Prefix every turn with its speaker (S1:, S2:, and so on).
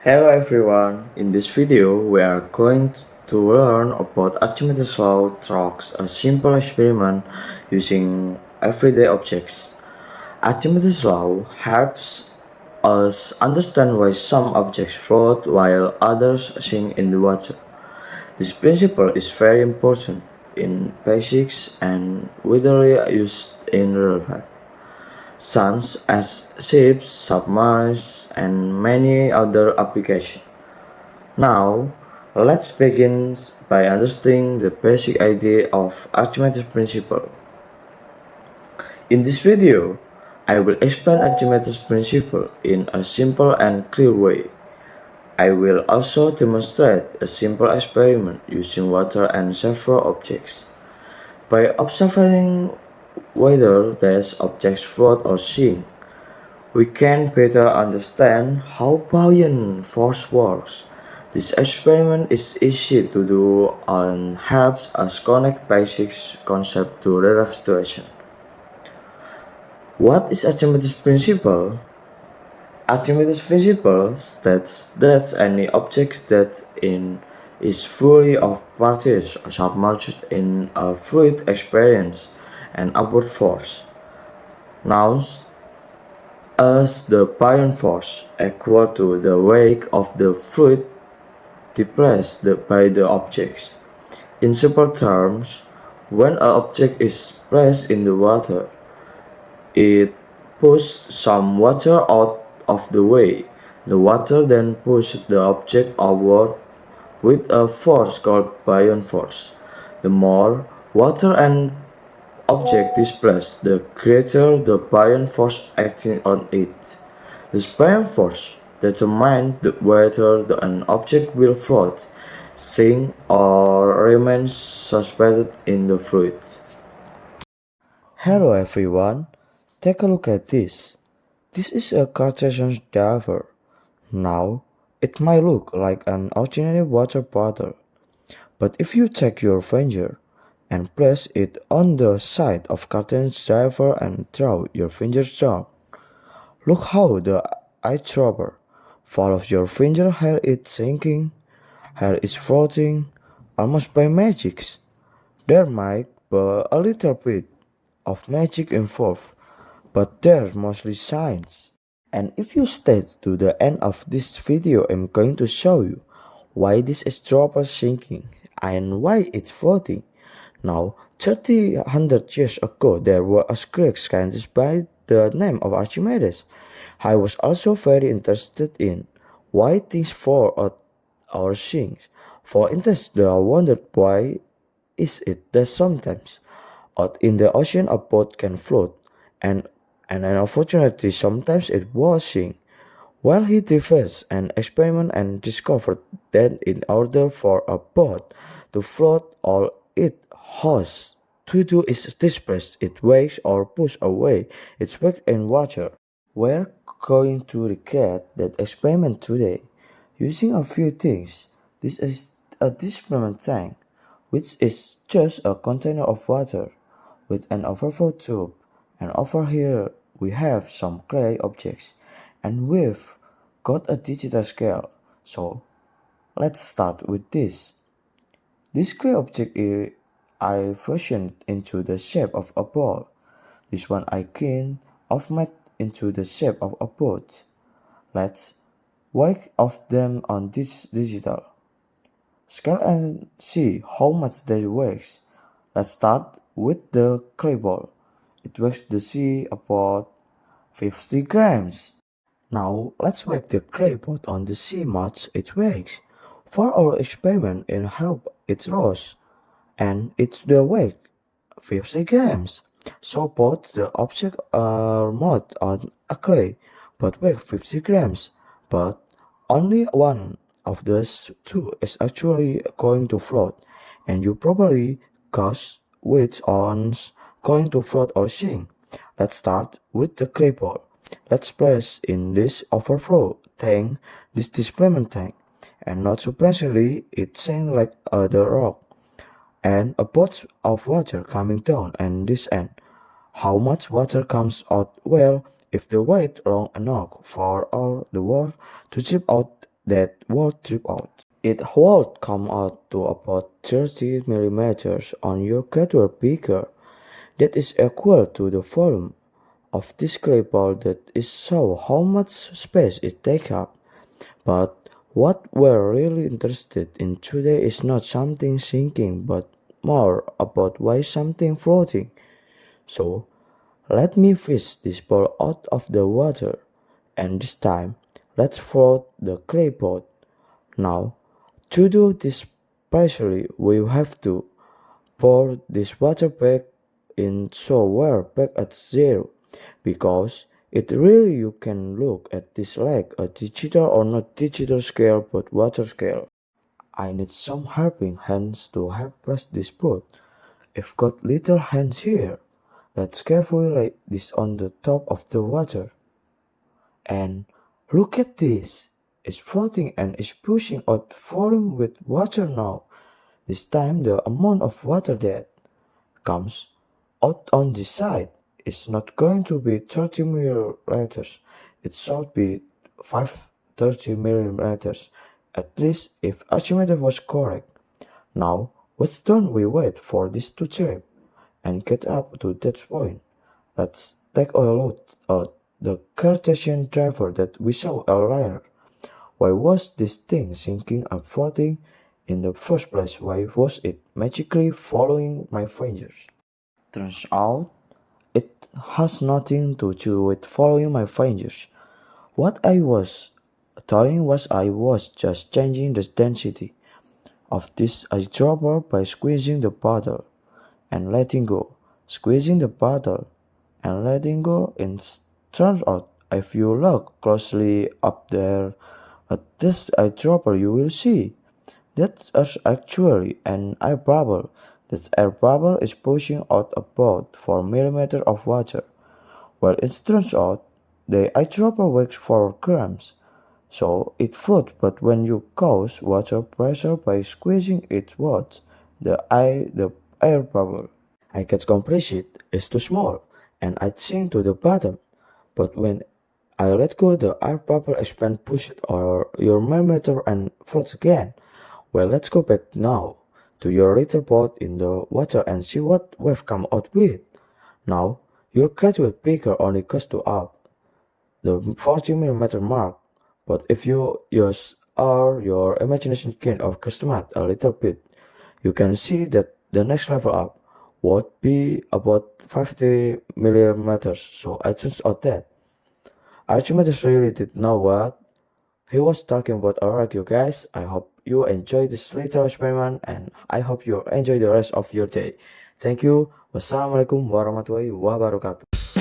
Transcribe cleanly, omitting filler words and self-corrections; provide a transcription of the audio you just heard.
S1: Hello everyone, in this video we are going to learn about Archimedes' law through a simple experiment using everyday objects. Archimedes' law helps us understand why some objects float while others sink in the water. This principle is very important in physics and widely used in real life such as ships, submarines, and many other applications. Now, let's begin by understanding the basic idea of Archimedes' principle. In this video, I will explain Archimedes' principle in a simple and clear way. I will also demonstrate a simple experiment using water and several objects. By observing whether these objects float or sink, we can better understand how buoyant force works. This experiment is easy to do and helps us connect basic concepts to real life situations. What is Archimedes' principle? Archimedes' principle states that any object is fully of particles submerged in a fluid experience an upward force. Now, as the buoyant force equal to the weight of the fluid depressed by the objects. In simple terms, when an object is placed in the water, it pushes some water out of the way. The water then pushes the object outward with a force called buoyant force. The more water and object displaced, the greater the buoyant force acting on it. This buoyant force determines whether an object will float, sink, or remain suspended in the fluid. Hello everyone, take a look at this. This is a Cartesian diver. Now, it might look like an ordinary water bottle, but if you take your finger and place it on the side of Cartesian diver and throw your fingers down, look how the eyedropper follows your finger while it's sinking, while it's floating, almost by magic. There might be a little bit of magic involved, but there's mostly science. And if you stay to the end of this video, I'm going to show you why this is dropper sinking and why it's floating. Now, 300 years ago, there was a Greek scientist by the name of Archimedes. I was also very interested in why things fall or sink. For instance, I wondered why is it that sometimes out in the ocean a boat can float and unfortunately sometimes it was sink. Well, he devised an experiment and discovered that in order for a boat to float, all it has to do is displace its weight or push away its weight in water. We're going to recreate that experiment today using a few things. This is a displacement tank, which is just a container of water with an overflow tube, and over here we have some clay objects, and we've got a digital scale. So let's start with this. This clay object I fashioned into the shape of a ball. This one I cleaned off made into the shape of a boat. Let's work off them on this digital scale and see how much they weigh. Let's start with the clay ball. It weighs the sea about 50 grams. Now let's weigh the clay ball on the sea much it weighs. For our experiment in help it rose, and it's the weight 50 grams. So both the objects are made on a clay but weigh 50 grams, but only one of those two is actually going to float, and you probably guess which one's going to float or sink. Let's start with the clay ball. Let's place in this overflow tank this displacement tank, and not surprisingly, it sank like the rock, and a pot of water coming down and this end. How much water comes out? Well, if the weight long enough for all the water to chip out that would drip out. It would come out to about 30 millimeters on your graduate beaker. That is equal to the volume of this clay ball that is so how much space it takes up. But what we're really interested in today is not something sinking but more about why something floating. So let me fish this ball out of the water, and this time let's float the clay pot. Now, to do this partially, we have to pour this water back in so we're back at zero, because it really you can look at this like a digital or not digital scale but water scale. I need some helping hands to help press this boat. I've got little hands here. Let's carefully lay this on the top of the water. And look at this. It's floating and is pushing out volume with water now. This time the amount of water that comes out on this side is not going to be 30 milliliters. It should be 530 milliliters. At least if Archimedes was correct. Now, what's done? We wait for this to trip and get up to that point. Let's take a look at the Cartesian driver that we saw earlier. Why was this thing sinking and floating in the first place? Why was it magically following my fingers? Turns out, it has nothing to do with following my fingers. What I was doing was I was just changing the density of this eyedropper by squeezing the bottle and letting go, squeezing the bottle and letting go. And turns out, if you look closely up there at this eyedropper, you will see that is actually an air bubble. This air bubble is pushing out about 4 millimeters of water. Well, it turns out the eyedropper weighs 4 grams, so it floats. But when you cause water pressure by squeezing it out, the air bubble I get compressed is too small, and I sink to the bottom. But when I let go, the air bubble expands, push it or your millimeter and floats again. Well, let's go back now to your little boat in the water and see what we've come out with. Now, your graduate beaker only goes to up the 40 millimeter mark, but if you use your imagination kind of customize a little bit, you can see that the next level up would be about 50 millimeters. So I turns out that Archimedes really did know what he was talking about. Alright, you guys, I hope you enjoyed this little experiment and I hope you enjoy the rest of your day. Thank you. Wassalamualaikum warahmatullahi wabarakatuh.